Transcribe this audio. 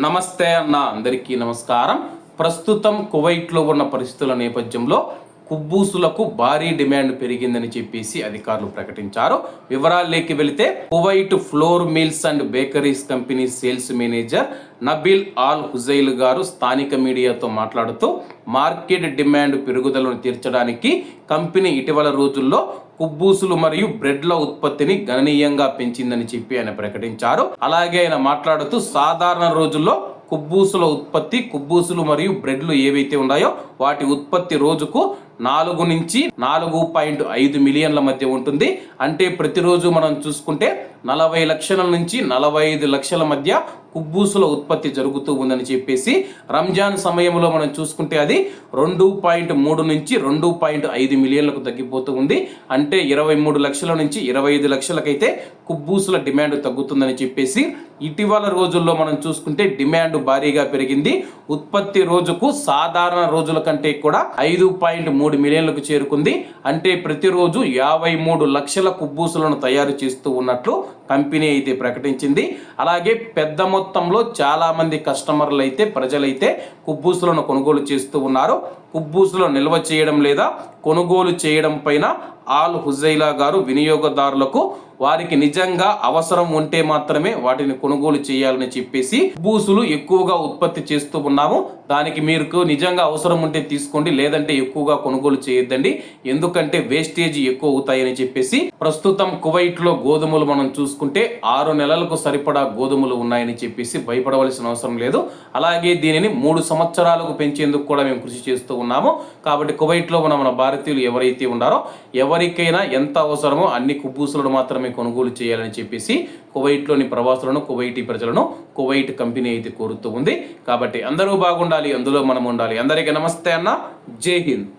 నమస్తే అన్న, అందరికీ నమస్కారం. ప్రస్తుతం కువైట్లో ఉన్న పరిస్థితుల నేపథ్యంలో కుబ్బూసులకు భారీ డిమాండ్ పెరిగిందని చెప్పేసి అధికారులు ప్రకటించారు. వివరాల్లోకి వెళితే Kuwait flour mills and bakeries company sales manager Nabeel Al Huzail గారు స్థానిక మీడియాతో మాట్లాడుతూ మార్కెట్ డిమాండ్ పెరుగుదలను తీర్చడానికి కంపెనీ ఇటీవల రోజుల్లో కుబ్బూసులు మరియు బ్రెడ్ల ఉత్పత్తిని గణనీయంగా పెంచిందని చెప్పి ఆయన ప్రకటించారు. అలాగే ఆయన మాట్లాడుతూ సాధారణ రోజుల్లో కుబ్బూసుల ఉత్పత్తి, కుబ్బూసులు మరియు బ్రెడ్లు ఏవైతే ఉన్నాయో వాటి ఉత్పత్తి రోజుకు 4 నుంచి 4.5 మిలియన్ల మధ్య ఉంటుంది. అంటే ప్రతిరోజు మనం చూసుకుంటే 40 లక్షల నుంచి 45 లక్షల మధ్య కుబ్బూసుల ఉత్పత్తి జరుగుతూ ఉందని చెప్పేసి, రంజాన్ సమయంలో మనం చూసుకుంటే అది 2.3 నుంచి 2.5 మిలియన్లకు తగ్గిపోతూ ఉంది. అంటే 23 లక్షల నుంచి 25 లక్షలకైతే కుబ్బూసుల డిమాండ్ తగ్గుతుందని చెప్పేసి, ఇటీవల రోజుల్లో మనం చూసుకుంటే డిమాండ్ భారీగా పెరిగింది. ఉత్పత్తి రోజుకు సాధారణ రోజుల కంటే కూడా 5.3 మిలియన్లకు చేరుకుంది. అంటే ప్రతిరోజు 53 లక్షల కుబ్బూసులను తయారు చేస్తూ ఉన్నట్లు కంపెనీ అయితే ప్రకటించింది. అలాగే పెద్ద మొత్తంలో చాలా మంది కస్టమర్లు అయితే, ప్రజలైతే కుబ్బూసులను కొనుగోలు చేస్తూ ఉన్నారు. కుబ్బూసులను నిల్వ చేయడం లేదా కొనుగోలు చేయడం పైన ఆల్ హుజైలా గారు వినియోగదారులకు వారికి నిజంగా అవసరం ఉంటే మాత్రమే వాటిని కొనుగోలు చేయాలని చెప్పేసి, కుబ్బూసులు ఎక్కువగా ఉత్పత్తి చేస్తూ ఉన్నాము, దానికి మీకు నిజంగా అవసరం ఉంటే తీసుకోండి, లేదంటే ఎక్కువగా కొనుగోలు చేయొద్దండి, ఎందుకంటే వేస్టేజ్ ఎక్కువ అవుతాయని చెప్పేసి, ప్రస్తుతం కువైట్ లో గోధుమలు మనం చూసుకుంటే 6 నెలలకు సరిపడా గోధుమలు ఉన్నాయని చెప్పేసి భయపడవలసిన అవసరం లేదు. అలాగే దీనిని 3 సంవత్సరాలకు పెంచేందుకు కూడా మేము కృషి చేస్తూ ఉన్నాము. కాబట్టి కువైట్ లో మన భారతీయులు ఎవరైతే ఉన్నారో ఎవరికైనా ఎంత అవసరమో అన్ని కుబ్బూసులను మాత్రమే కొనుగోలు చేయాలని చెప్పేసి కువైట్లోని ప్రవాసులను, కువైటీ ప్రజలను కువైట్ కంపెనీ అయితే కోరుతూ ఉంది. కాబట్టి అందరూ బాగుండాలి, అందులో మనం ఉండాలి. అందరికీ నమస్తే అన్న, జై హింద్.